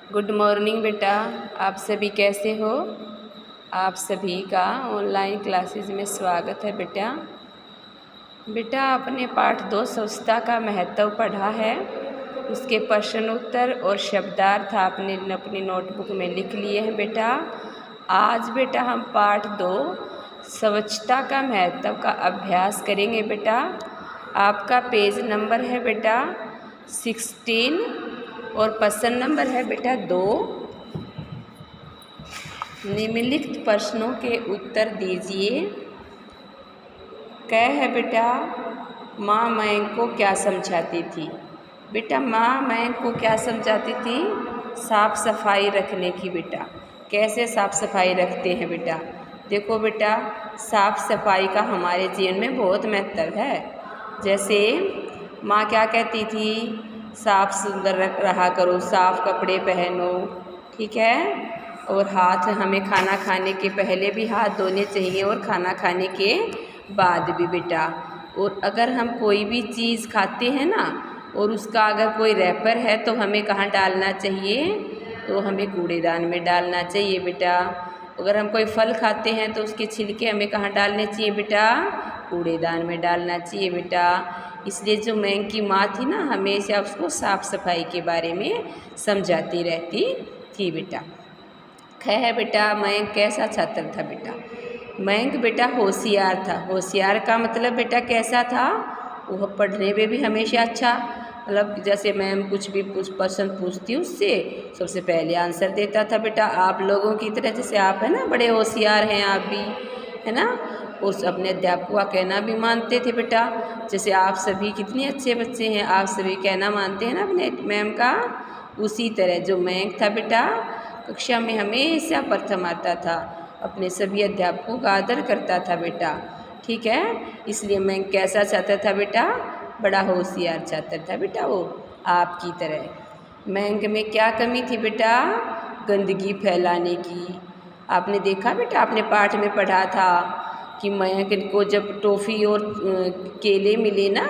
Good morning बेटा। आप सभी कैसे हो? आप सभी का ऑनलाइन क्लासेस में स्वागत है बेटा। बेटा आपने पाठ 2 स्वच्छता का महत्व पढ़ा है। उसके प्रश्न उत्तर और शब्दार्थ आपने अपनी नोटबुक में लिख लिए हैं बेटा। आज बेटा हम पाठ 2 स्वच्छता का महत्व का अभ्यास करेंगे बेटा। आपका पेज नंबर है बेटा 16 और प्रश्न नंबर है बेटा 2। निम्नलिखित प्रश्नों के उत्तर दीजिए। क है बेटा, माँ मयंक को क्या समझाती थी? बेटा माँ मयंक को क्या समझाती थी? साफ सफाई रखने की। बेटा कैसे साफ सफाई रखते हैं बेटा? देखो बेटा, साफ सफाई का हमारे जीवन में बहुत महत्व है। जैसे माँ क्या कहती थी? साफ सुंदर रहा करो, साफ कपड़े पहनो, ठीक है। और हाथ हमें खाना खाने के पहले भी हाथ धोने चाहिए और खाना खाने के बाद भी बेटा। और अगर हम कोई भी चीज़ खाते हैं ना और उसका अगर कोई रैपर है तो हमें कहाँ डालना चाहिए? तो हमें कूड़ेदान में डालना चाहिए बेटा। अगर हम कोई फल खाते हैं तो उसके छिलके हमें कहाँ डालने चाहिए बेटा? कूड़ेदान में डालना चाहिए बेटा। इसलिए जो मयंक की माँ थी ना, हमेशा उसको साफ सफाई के बारे में समझाती रहती थी बेटा। ख है बेटा, मयंक कैसा छात्र था बेटा? मयंक बेटा होशियार था। होशियार का मतलब बेटा कैसा था? वह पढ़ने में भी हमेशा अच्छा, मतलब जैसे मैम कुछ भी प्रश्न पूछती उससे सबसे पहले आंसर देता था बेटा। आप लोगों की तरह, जैसे आप है ना बड़े होशियार हैं आप भी, है ना। उस अपने अध्यापक का कहना भी मानते थे बेटा। जैसे आप सभी कितने अच्छे बच्चे हैं, आप सभी कहना मानते हैं ना अपने मैम का। उसी तरह जो मयंक था बेटा, कक्षा में हमेशा प्रथम आता था, अपने सभी अध्यापकों का आदर करता था बेटा, ठीक है। इसलिए मयंक कैसा छात्र था बेटा? बड़ा होशियार छात्र था बेटा वो, आपकी तरह। मयंक में क्या कमी थी बेटा? गंदगी फैलाने की। आपने देखा बेटा, आपने पाठ में पढ़ा था कि मयंक को जब टॉफ़ी और केले मिले ना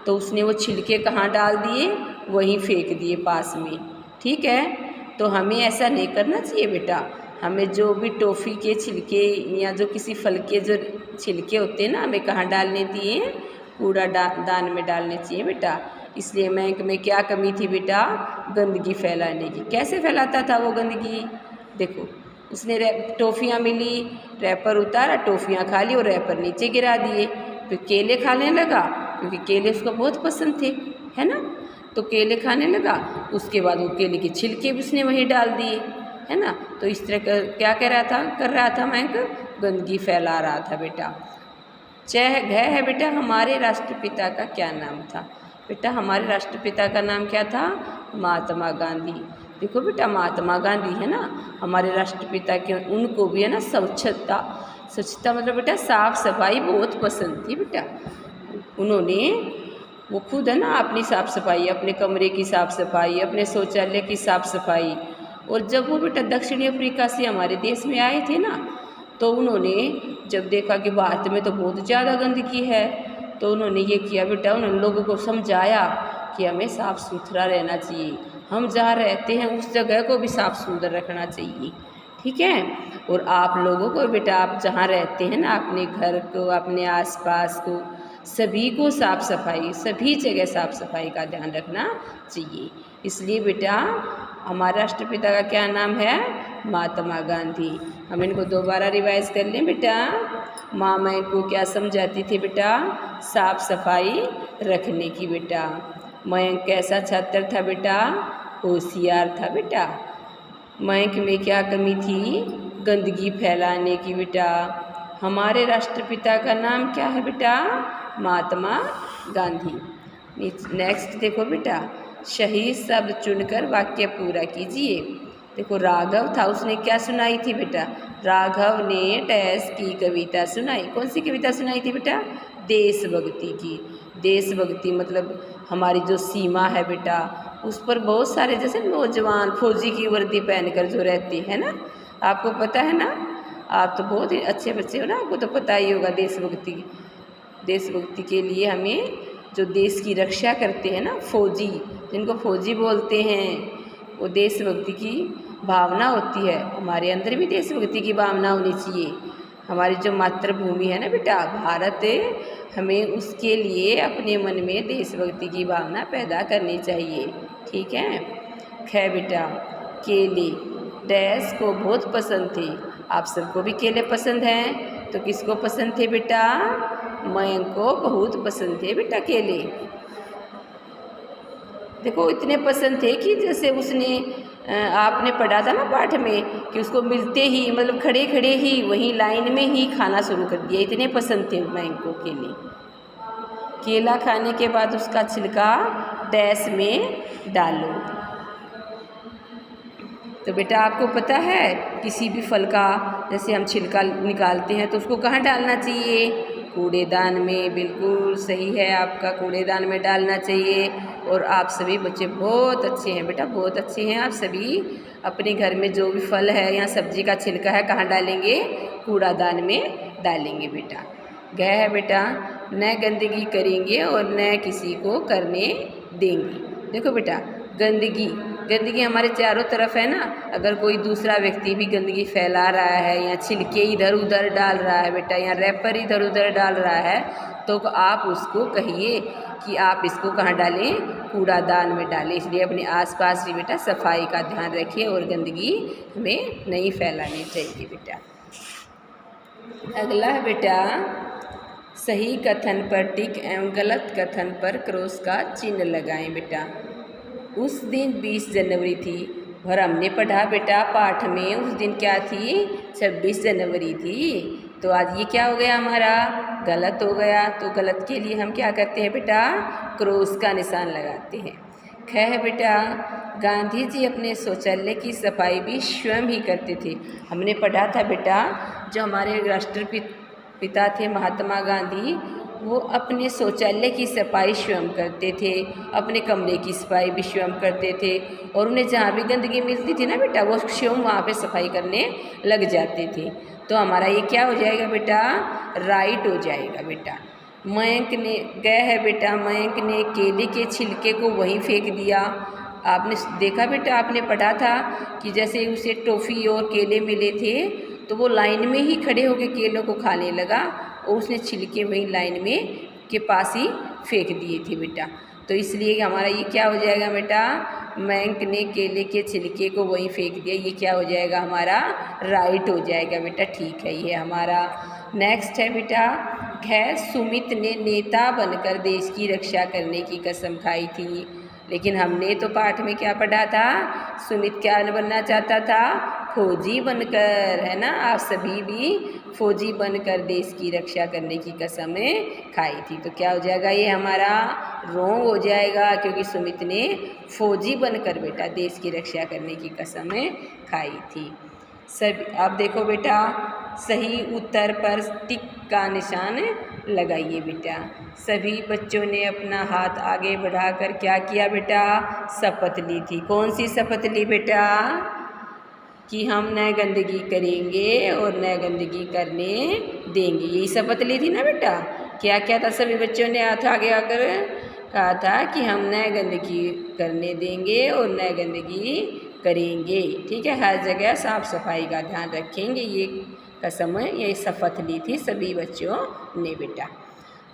तो उसने वो छिलके कहाँ डाल दिए? वहीं फेंक दिए पास में, ठीक है। तो हमें ऐसा नहीं करना चाहिए बेटा। हमें जो भी टॉफ़ी के छिलके या जो किसी फल के जो छिलके होते हैं ना, हमें कहाँ डालने दिए? दान में डालने चाहिए बेटा। इसलिए मयंक में क्या कमी थी बेटा? गंदगी फैलाने की। कैसे फैलाता था वो गंदगी? देखो, उसने टॉफ़ियाँ मिली, रैपर उतारा, टॉफ़ियाँ खा ली और रैपर नीचे गिरा दिए। फिर केले खाने लगा क्योंकि केले उसको बहुत पसंद थे, है ना। तो केले खाने लगा, उसके बाद वो केले के छिलके भी उसने वहीं डाल दिए, है ना। तो इस तरह क्या कर रहा था मयंक? गंदगी फैला रहा था बेटा। घ है बेटा, हमारे राष्ट्रपिता का क्या नाम था? बेटा हमारे राष्ट्रपिता का नाम क्या था? महात्मा गांधी। देखो बेटा, महात्मा गांधी है ना हमारे राष्ट्रपिता के, उनको भी है ना स्वच्छता मतलब बेटा साफ सफाई बहुत पसंद थी बेटा। उन्होंने वो खुद है ना अपनी साफ सफाई, अपने कमरे की साफ सफाई, अपने शौचालय की साफ सफाई। और जब वो बेटा दक्षिणी अफ्रीका से हमारे देश में आए थे ना, तो उन्होंने जब देखा कि भारत में तो बहुत ज़्यादा गंदगी है, तो उन्होंने ये किया बेटा, उन्होंने लोगों को समझाया कि हमें साफ़ सुथरा रहना चाहिए, हम जहाँ रहते हैं उस जगह को भी साफ़ सुंदर रखना चाहिए, ठीक है। और आप लोगों को बेटा, आप जहाँ रहते हैं ना, अपने घर को, अपने आसपास को, सभी को साफ़ सफाई, सभी जगह साफ़ सफाई का ध्यान रखना चाहिए। इसलिए बेटा हमारे राष्ट्रपिता का क्या नाम है? महात्मा गांधी। हम इनको दोबारा रिवाइज कर लें बेटा। माँ मयंक को क्या समझाती थी बेटा? साफ सफाई रखने की बेटा। मयंक कैसा छात्र था बेटा? होशियार था बेटा। मयंक में क्या कमी थी? गंदगी फैलाने की बेटा। हमारे राष्ट्रपिता का नाम क्या है बेटा? महात्मा गांधी। नेक्स्ट देखो बेटा, सही शब्द चुनकर वाक्य पूरा कीजिए। देखो राघव था, उसने क्या सुनाई थी बेटा? राघव ने टैस की कविता सुनाई। कौन सी कविता सुनाई थी बेटा? देशभक्ति की। देशभक्ति मतलब हमारी जो सीमा है बेटा, उस पर बहुत सारे जैसे नौजवान फौजी की वर्दी पहनकर जो रहते हैं ना, आपको पता है ना, आप तो बहुत ही अच्छे बच्चे हो ना, आपको तो पता ही होगा देशभक्ति के लिए हमें जो देश की रक्षा करते हैं ना, फौजी, जिनको फौजी बोलते हैं, वो देशभक्ति की भावना होती है। हमारे अंदर भी देशभक्ति की भावना होनी चाहिए। हमारी जो मातृभूमि है ना बेटा भारत, हमें उसके लिए अपने मन में देशभक्ति की भावना पैदा करनी चाहिए। ठीक है। ख बेटा, केले डैश को बहुत पसंद थे। आप सबको भी केले पसंद हैं, तो किसको पसंद थे बेटा? मयंक को बहुत पसंद थे बेटा केले। देखो इतने पसंद थे कि जैसे उसने आपने पढ़ा था ना पाठ में कि उसको मिलते ही मतलब खड़े खड़े ही वहीं लाइन में ही खाना शुरू कर दिया, इतने पसंद थे मयंक को केले। केला खाने के बाद उसका छिलका डैश में डालो। तो बेटा आपको पता है किसी भी फल का जैसे हम छिलका निकालते हैं तो उसको कहाँ डालना चाहिए? कूड़ेदान में। बिल्कुल सही है आपका, कूड़ेदान में डालना चाहिए। और आप सभी बच्चे बहुत अच्छे हैं बेटा, बहुत अच्छे हैं। आप सभी अपने घर में जो भी फल है या सब्जी का छिलका है कहाँ डालेंगे? कूड़ादान में डालेंगे बेटा। गया है बेटा, न गंदगी करेंगे और न किसी को करने देंगे। देखो बेटा गंदगी हमारे चारों तरफ है ना। अगर कोई दूसरा व्यक्ति भी गंदगी फैला रहा है या छिलके इधर उधर डाल रहा है बेटा या रैपर इधर उधर डाल रहा है तो आप उसको कहिए कि आप इसको कहाँ डालें? कूड़ादान में डालें। इसलिए अपने आसपास भी बेटा सफाई का ध्यान रखिए और गंदगी हमें नहीं फैलानी चाहिए बेटा। अगला है बेटा, सही कथन पर टिक एवं गलत कथन पर क्रॉस का चिन्ह लगाएं बेटा। उस दिन 20 जनवरी थी और हमने पढ़ा बेटा पाठ में उस दिन क्या थी? 26 जनवरी थी। तो आज ये क्या हो गया हमारा? गलत हो गया। तो गलत के लिए हम क्या करते हैं बेटा? क्रॉस का निशान लगाते हैं। ख है बेटा, गांधी जी अपने शौचालय की सफाई भी स्वयं ही करते थे। हमने पढ़ा था बेटा जो हमारे राष्ट्रपिता थे महात्मा गांधी, वो अपने शौचालय की सफाई स्वयं करते थे, अपने कमरे की सफाई भी स्वयं करते थे और उन्हें जहाँ भी गंदगी मिलती थी ना बेटा वो स्वयं वहाँ पे सफाई करने लग जाते थे। तो हमारा ये क्या हो जाएगा बेटा? राइट हो जाएगा बेटा। मयंक ने गया है बेटा, मयंक ने केले के छिलके को वहीं फेंक दिया। आपने देखा बेटा, आपने पढ़ा था कि जैसे उसे टॉफ़ी और केले मिले थे तो वो लाइन में ही खड़े होकर केलों को खाने लगा और उसने छिलके वहीं लाइन में के पास ही फेंक दिए थे बेटा। तो इसलिए हमारा ये क्या हो जाएगा बेटा? मयंक ने केले के छिलके को वहीं फेंक दिया, ये क्या हो जाएगा हमारा? राइट हो जाएगा बेटा। ठीक है ये हमारा। नेक्स्ट है बेटा, सुमित ने नेता बनकर देश की रक्षा करने की कसम खाई थी। लेकिन हमने तो पाठ में क्या पढ़ा था? सुमित क्या बनना चाहता था? फौजी बनकर, है ना। आप सभी भी फौजी बनकर देश की रक्षा करने की कसम खाई थी। तो क्या हो जाएगा ये हमारा? रॉन्ग हो जाएगा क्योंकि सुमित ने फौजी बनकर बेटा देश की रक्षा करने की कसम खाई थी। सब आप देखो बेटा, सही उत्तर पर टिक का निशान लगाइए बेटा। सभी बच्चों ने अपना हाथ आगे बढ़ाकर क्या किया बेटा? शपथ ली थी। कौन सी शपथ ली बेटा? कि हम न गंदगी करेंगे और न गंदगी करने देंगे। यही शपथ ली थी ना बेटा। क्या क्या था? सभी बच्चों ने हाथ आगे आकर कहा था कि हम न गंदगी करने देंगे और न गंदगी करेंगे। ठीक है, हर जगह साफ सफाई का ध्यान रखेंगे। ये कसम ये शपथ ली थी सभी बच्चों ने बेटा।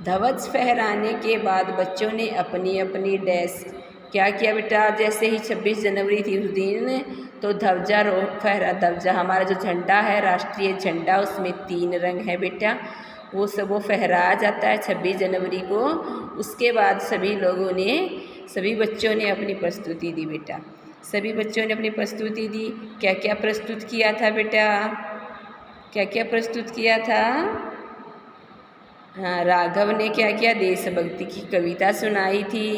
ध्वज फहराने के बाद बच्चों ने अपनी अपनी डैश क्या किया बेटा? जैसे ही 26 जनवरी थी उस दिन तो ध्वजारोहण फहरा। ध्वजा हमारा जो झंडा है, राष्ट्रीय झंडा, उसमें 3 रंग है बेटा, वो फहराया जाता है 26 जनवरी को। उसके बाद सभी बच्चों ने अपनी प्रस्तुति दी बेटा। सभी बच्चों ने अपनी प्रस्तुति दी। क्या क्या प्रस्तुत किया था बेटा? क्या क्या प्रस्तुत किया था? हाँ, राघव ने क्या किया? देशभक्ति की कविता सुनाई थी।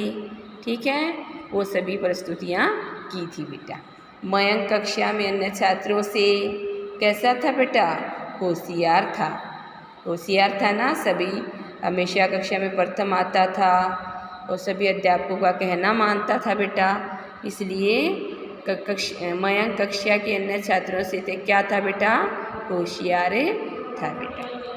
ठीक है, वो सभी प्रस्तुतियाँ की थी बेटा। मयंक कक्षा में अन्य छात्रों से कैसा था बेटा? होशियार था। होशियार था ना। सभी हमेशा कक्षा में प्रथम आता था और सभी अध्यापकों का कहना मानता था बेटा। इसलिए मयंक कक्षा के अन्य छात्रों से क्या था बेटा? होशियार था बेटा।